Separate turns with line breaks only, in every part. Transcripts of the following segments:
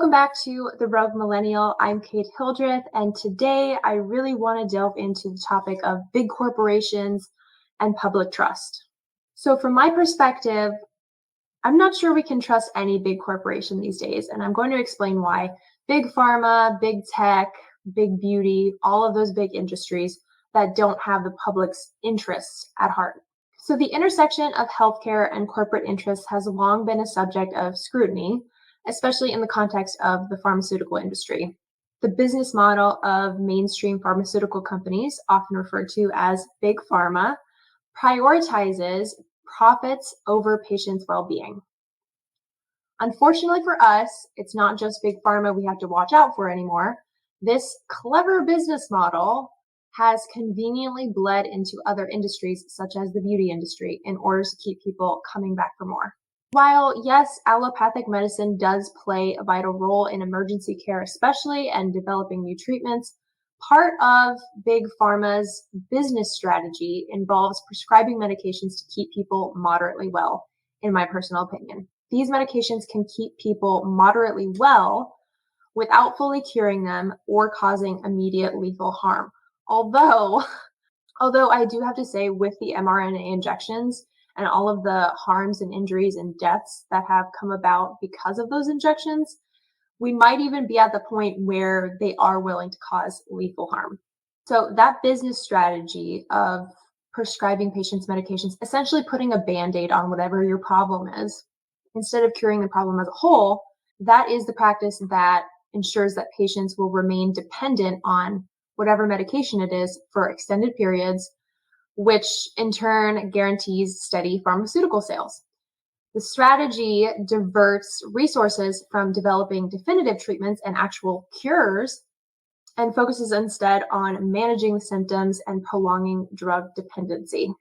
Welcome back to the Rogue Millennial. I'm Kate Hildreth, and today I really want to delve into the topic of big corporations and public trust. So from my perspective, I'm not sure we can trust any big corporation these days, and I'm going to explain why. Big pharma, big tech, big beauty, all of those big industries that don't have the public's interests at heart. So the intersection of healthcare and corporate interests has long been a subject of scrutiny, especially in the context of the pharmaceutical industry. The business model of mainstream pharmaceutical companies, often referred to as big pharma, prioritizes profits over patients' well-being. Unfortunately for us, it's not just big pharma we have to watch out for anymore. This clever business model has conveniently bled into other industries, such as the beauty industry, in order to keep people coming back for more. While, yes, allopathic medicine does play a vital role in emergency care especially and developing new treatments, part of big pharma's business strategy involves prescribing medications to keep people moderately well, in my personal opinion. These medications can keep people moderately well without fully curing them or causing immediate lethal harm. Although I do have to say, with the mRNA injections, and all of the harms and injuries and deaths that have come about because of those injections, we might even be at the point where they are willing to cause lethal harm. So that business strategy of prescribing patients medications, essentially putting a Band-Aid on whatever your problem is, instead of curing the problem as a whole, that is the practice that ensures that patients will remain dependent on whatever medication it is for extended periods, which in turn guarantees steady pharmaceutical sales. The strategy diverts resources from developing definitive treatments and actual cures and focuses instead on managing the symptoms and prolonging drug dependency.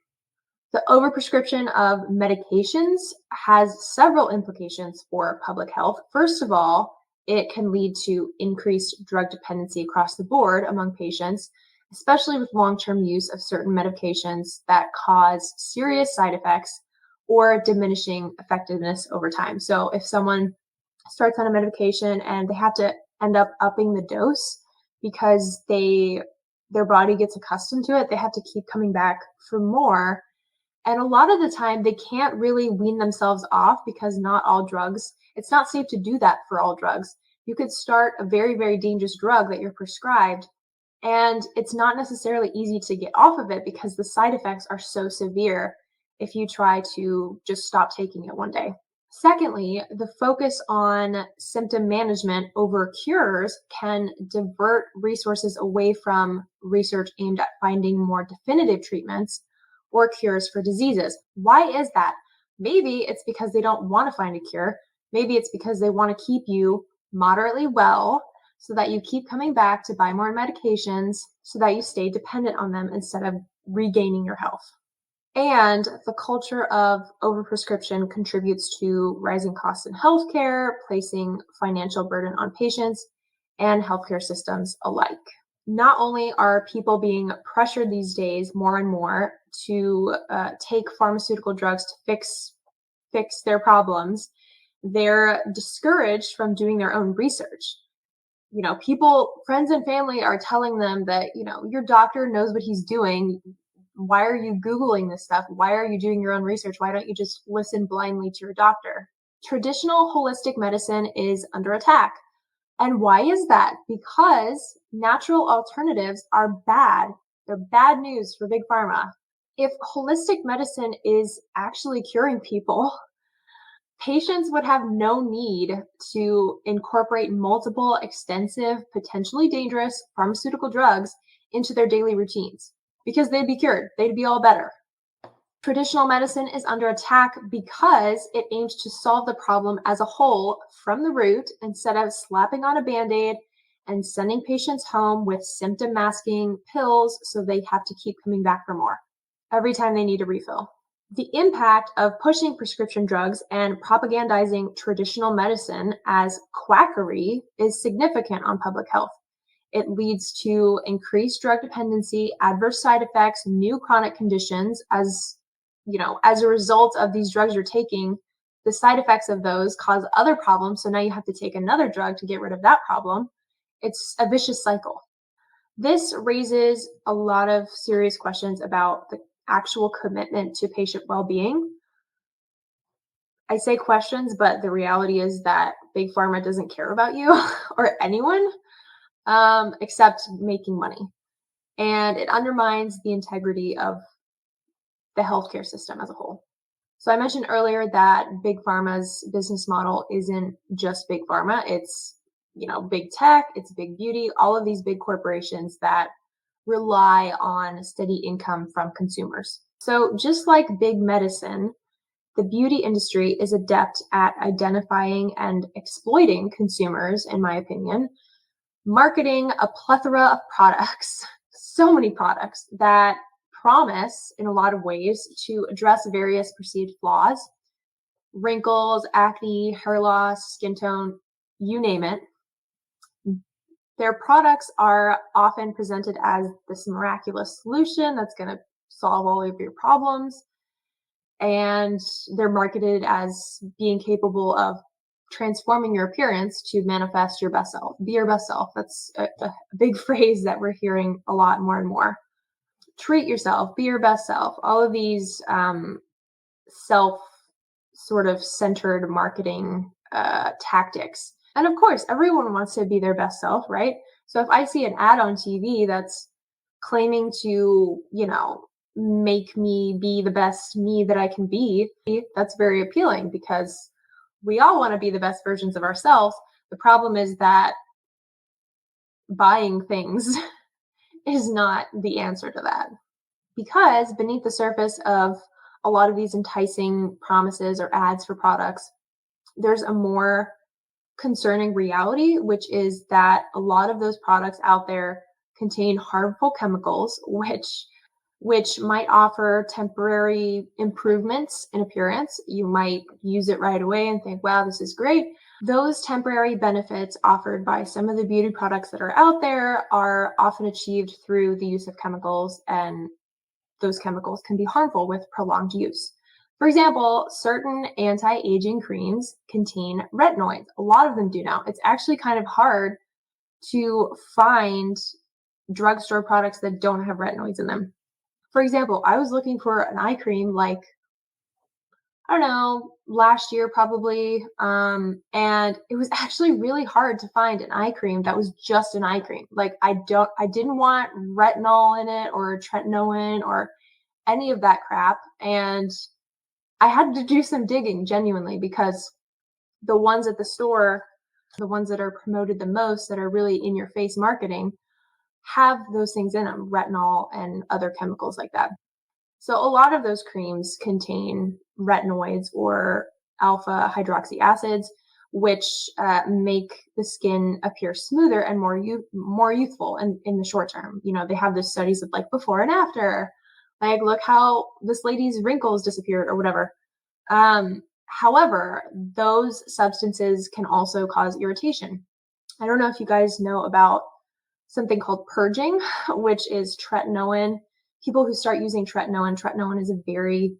The overprescription of medications has several implications for public health. First of all, it can lead to increased drug dependency across the board among patients, especially with long-term use of certain medications that cause serious side effects or diminishing effectiveness over time. So if someone starts on a medication and they have to end up upping the dose because their body gets accustomed to it, they have to keep coming back for more. And a lot of the time they can't really wean themselves off because not all drugs, it's not safe to do that for all drugs. You could start a very, very dangerous drug that you're prescribed, and it's not necessarily easy to get off of it because the side effects are so severe if you try to just stop taking it one day. Secondly, the focus on symptom management over cures can divert resources away from research aimed at finding more definitive treatments or cures for diseases. Why is that? Maybe it's because they don't want to find a cure. Maybe it's because they want to keep you moderately well so that you keep coming back to buy more medications so that you stay dependent on them instead of regaining your health. And the culture of overprescription contributes to rising costs in healthcare, placing financial burden on patients and healthcare systems alike. Not only are people being pressured these days more and more to take pharmaceutical drugs to fix their problems, they're discouraged from doing their own research. Friends and family are telling them that, your doctor knows what he's doing. Why are you Googling this stuff? Why are you doing your own research? Why don't you just listen blindly to your doctor? Traditional holistic medicine is under attack. And why is that? Because natural alternatives are bad. They're bad news for big pharma. If holistic medicine is actually curing people, patients would have no need to incorporate multiple extensive, potentially dangerous pharmaceutical drugs into their daily routines because they'd be cured. They'd be all better. Traditional medicine is under attack because it aims to solve the problem as a whole from the root instead of slapping on a Band-Aid and sending patients home with symptom masking pills so they have to keep coming back for more every time they need a refill. The impact of pushing prescription drugs and propagandizing traditional medicine as quackery is significant on public health. It leads to increased drug dependency, adverse side effects, new chronic conditions. As a result of these drugs you're taking, the side effects of those cause other problems. So now you have to take another drug to get rid of that problem. It's a vicious cycle. This raises a lot of serious questions about the actual commitment to patient well-being. I say questions, but the reality is that Big Pharma doesn't care about you or anyone except making money. And it undermines the integrity of the healthcare system as a whole. So I mentioned earlier that Big Pharma's business model isn't just Big Pharma. It's, big tech, it's big beauty, all of these big corporations that rely on steady income from consumers. So just like big medicine, the beauty industry is adept at identifying and exploiting consumers, in my opinion, marketing a plethora of products, so many products that promise in a lot of ways to address various perceived flaws, wrinkles, acne, hair loss, skin tone, you name it. Their products are often presented as this miraculous solution that's going to solve all of your problems. And they're marketed as being capable of transforming your appearance to manifest your best self. Be your best self. That's a big phrase that we're hearing a lot more and more. Treat yourself, be your best self. All of these self sort of centered marketing tactics. And of course, everyone wants to be their best self, right? So if I see an ad on TV that's claiming to, make me be the best me that I can be, that's very appealing because we all want to be the best versions of ourselves. The problem is that buying things is not the answer to that. Because beneath the surface of a lot of these enticing promises or ads for products, there's a more concerning reality, which is that a lot of those products out there contain harmful chemicals, which might offer temporary improvements in appearance. You might use it right away and think, wow, this is great. Those temporary benefits offered by some of the beauty products that are out there are often achieved through the use of chemicals, and those chemicals can be harmful with prolonged use. For example, certain anti-aging creams contain retinoids. A lot of them do now. It's actually kind of hard to find drugstore products that don't have retinoids in them. For example, I was looking for an eye cream like, I don't know, last year probably, and it was actually really hard to find an eye cream that was just an eye cream. Like I didn't want retinol in it or tretinoin or any of that crap, and I had to do some digging genuinely because the ones at the store, the ones that are promoted the most, that are really in your face marketing, have those things in them, retinol and other chemicals like that. So a lot of those creams contain retinoids or alpha hydroxy acids, which make the skin appear smoother and more youthful in the short term. They have those studies of like before and after, like look how this lady's wrinkles disappeared or whatever. However, those substances can also cause irritation. I don't know if you guys know about something called purging, which is tretinoin. People who start using tretinoin is a very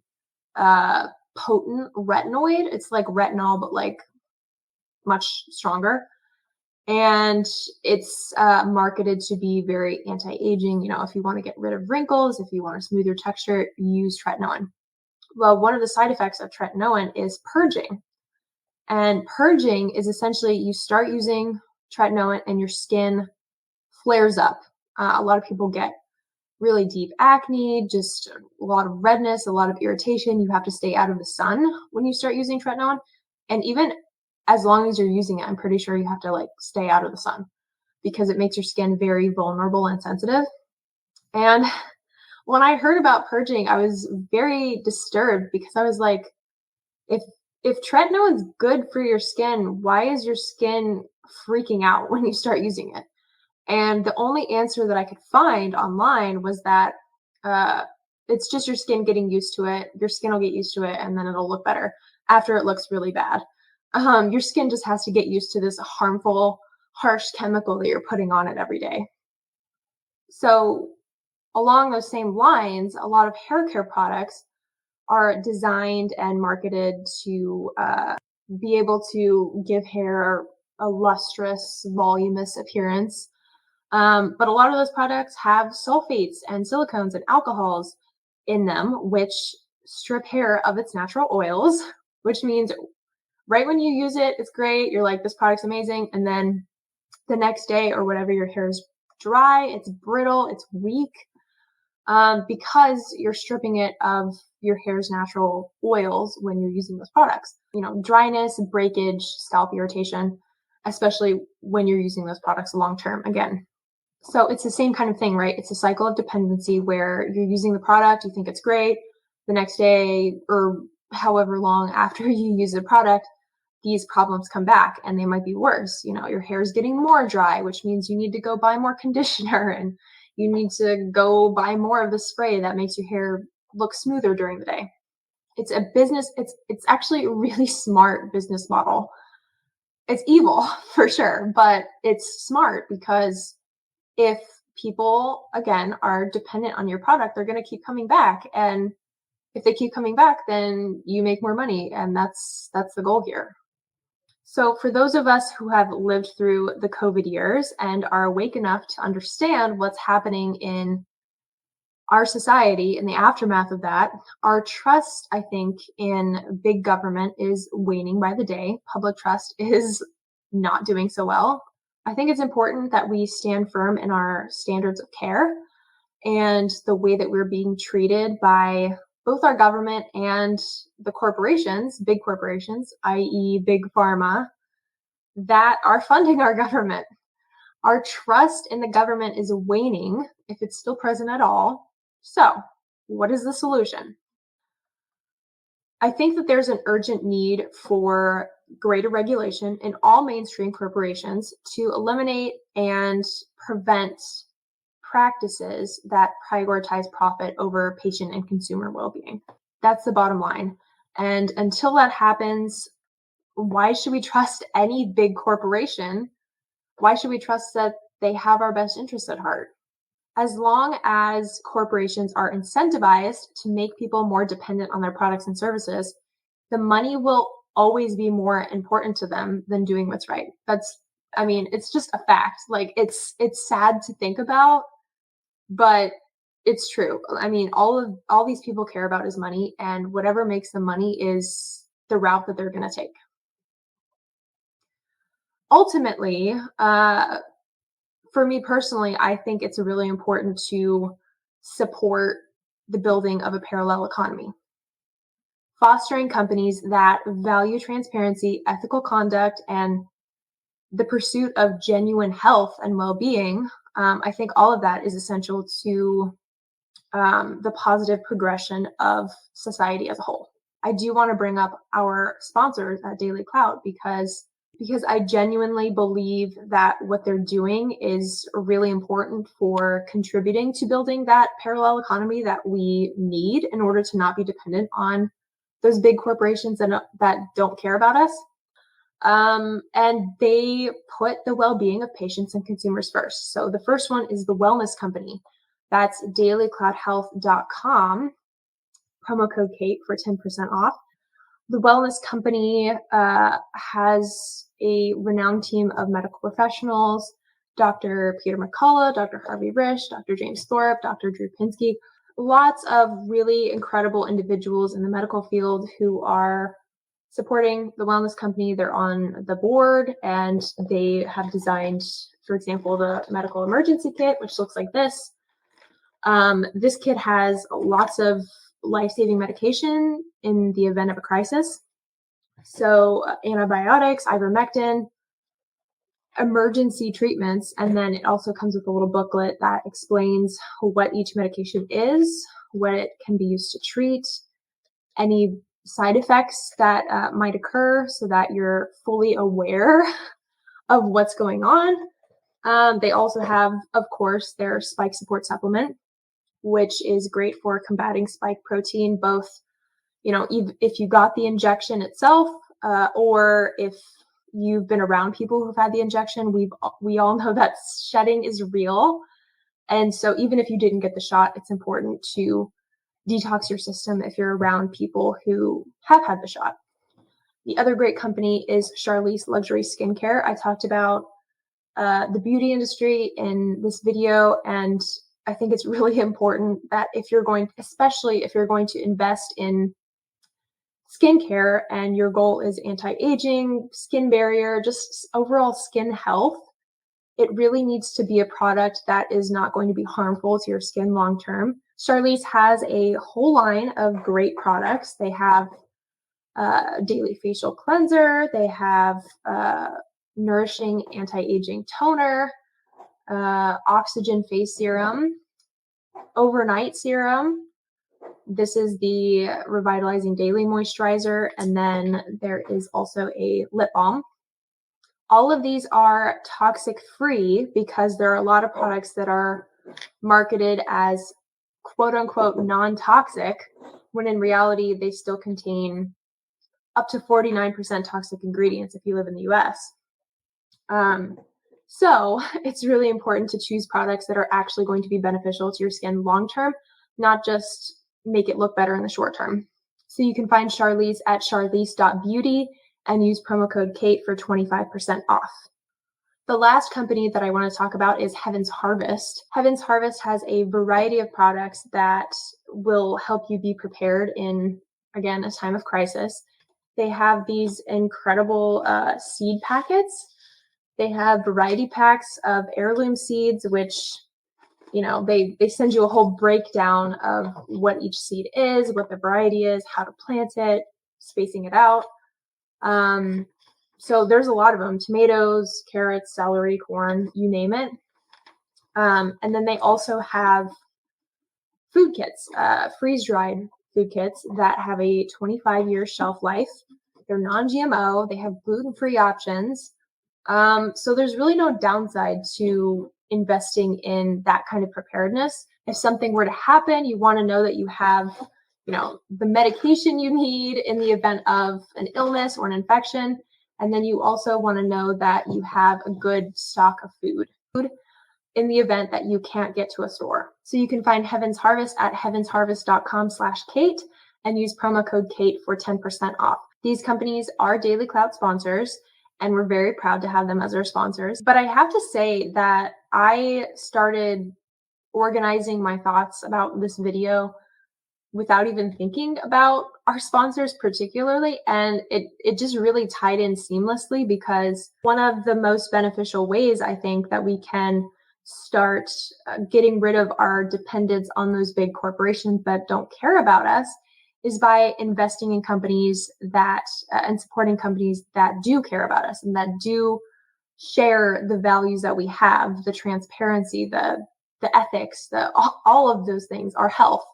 potent retinoid. It's like retinol, but like much stronger. And it's marketed to be very anti-aging. If you want to get rid of wrinkles, if you want a smoother texture, use tretinoin. Well, one of the side effects of tretinoin is purging. And purging is essentially you start using tretinoin and your skin flares up. A lot of people get really deep acne, just a lot of redness, a lot of irritation. You have to stay out of the sun when you start using tretinoin. And even as long as you're using it, I'm pretty sure you have to like stay out of the sun because it makes your skin very vulnerable and sensitive. And when I heard about purging, I was very disturbed because I was like, if tretinoin is good for your skin, why is your skin freaking out when you start using it? And the only answer that I could find online was that it's just your skin getting used to it. Your skin will get used to it, and then it'll look better after it looks really bad. Your skin just has to get used to this harmful, harsh chemical that you're putting on it every day. So along those same lines, a lot of hair care products are designed and marketed to be able to give hair a lustrous, voluminous appearance. But a lot of those products have sulfates and silicones and alcohols in them, which strip hair of its natural oils, which means right when you use it, it's great. You're like, this product's amazing. And then the next day or whatever, your hair is dry, it's brittle, it's weak, because you're stripping it of your hair's natural oils when you're using those products. Dryness, breakage, scalp irritation, especially when you're using those products long term again. So it's the same kind of thing, right? It's a cycle of dependency where you're using the product, you think it's great. The next day or however long after you use the product, these problems come back and they might be worse. Your hair is getting more dry, which means you need to go buy more conditioner and you need to go buy more of the spray that makes your hair look smoother during the day. It's a business. It's actually a really smart business model. It's evil for sure, but it's smart because if people, again, are dependent on your product, they're going to keep coming back. And if they keep coming back, then you make more money. And that's the goal here. So for those of us who have lived through the COVID years and are awake enough to understand what's happening in our society in the aftermath of that, our trust, I think, in big government is waning by the day. Public trust is not doing so well. I think it's important that we stand firm in our standards of care and the way that we're being treated by both our government and the corporations, big corporations, i.e. big pharma, that are funding our government. Our trust in the government is waning, if it's still present at all. So, what is the solution? I think that there's an urgent need for greater regulation in all mainstream corporations to eliminate and prevent practices that prioritize profit over patient and consumer well-being. That's the bottom line. And until that happens, why should we trust any big corporation? Why should we trust that they have our best interests at heart? As long as corporations are incentivized to make people more dependent on their products and services, the money will always be more important to them than doing what's right. It's just a fact. Like it's sad to think about, but it's true. All these people care about is money, and whatever makes them money is the route that they're going to take. Ultimately, for me personally, I think it's really important to support the building of a parallel economy. Fostering companies that value transparency, ethical conduct, and the pursuit of genuine health and well-being, I think all of that is essential to the positive progression of society as a whole. I do want to bring up our sponsors at DailyClout because I genuinely believe that what they're doing is really important for contributing to building that parallel economy that we need in order to not be dependent on those big corporations that don't care about us. And they put the well-being of patients and consumers first. So the first one is the Wellness Company. That's dailyclouthealth.com. Promo code Kate for 10% off. The Wellness Company has a renowned team of medical professionals, Dr. Peter McCullough, Dr. Harvey Risch, Dr. James Thorpe, Dr. Drew Pinsky, lots of really incredible individuals in the medical field who are supporting the Wellness Company. They're on the board and they have designed, for example, the medical emergency kit, which looks like this. This kit has lots of life-saving medication in the event of a crisis. So antibiotics, ivermectin, emergency treatments, and then it also comes with a little booklet that explains what each medication is, what it can be used to treat, any side effects that might occur so that you're fully aware of what's going on. They also have, of course, their spike support supplement, which is great for combating spike protein, both, if you got the injection itself, or if you've been around people who've had the injection. We all know that shedding is real. And so even if you didn't get the shot, it's important to detox your system if you're around people who have had the shot. The other great company is Charlize Luxury Skincare. I talked about the beauty industry in this video, and I think it's really important that especially if you're going to invest in skincare and your goal is anti-aging, skin barrier, just overall skin health, it really needs to be a product that is not going to be harmful to your skin long term. Charlize has a whole line of great products. They have daily facial cleanser. They have nourishing anti-aging toner, oxygen face serum, overnight serum. This is the revitalizing daily moisturizer, and then there is also a lip balm. All of these are toxic free because there are a lot of products that are marketed as quote unquote non-toxic, when in reality they still contain up to 49% toxic ingredients if you live in the US. So it's really important to choose products that are actually going to be beneficial to your skin long term, not just make it look better in the short term. So you can find Charlize at charlize.beauty and use promo code Kate for 25% off. The last company that I want to talk about is Heaven's Harvest. Heaven's Harvest has a variety of products that will help you be prepared in, again, a time of crisis. They have these incredible seed packets. They have variety packs of heirloom seeds, which, they send you a whole breakdown of what each seed is, what the variety is, how to plant it, spacing it out. So there's a lot of them: tomatoes, carrots, celery, corn, you name it. And then they also have food kits, freeze-dried food kits that have a 25-year shelf life. They're non-GMO. They have gluten-free options. So there's really no downside to investing in that kind of preparedness. If something were to happen, you want to know that you have, the medication you need in the event of an illness or an infection. And then you also want to know that you have a good stock of food in the event that you can't get to a store. So you can find Heaven's Harvest at heavensharvest.com/Kate and use promo code Kate for 10% off. These companies are DailyClout sponsors, and we're very proud to have them as our sponsors. But I have to say that I started organizing my thoughts about this video without even thinking about our sponsors particularly, and it just really tied in seamlessly, because one of the most beneficial ways I think that we can start getting rid of our dependence on those big corporations that don't care about us is by investing in companies that and supporting companies that do care about us and that do share the values that we have, the transparency, the ethics, all of those things, our health.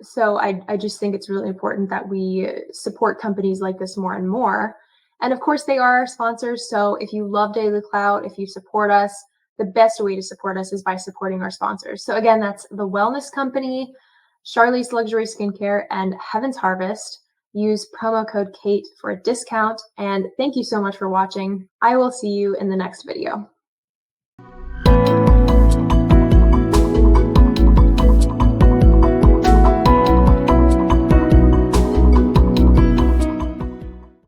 So I just think it's really important that we support companies like this more and more. And of course, they are our sponsors. So if you love DailyClout, if you support us, the best way to support us is by supporting our sponsors. So again, that's The Wellness Company, Charlize Luxury Skincare, and Heaven's Harvest. Use promo code Kate for a discount. And thank you so much for watching. I will see you in the next video.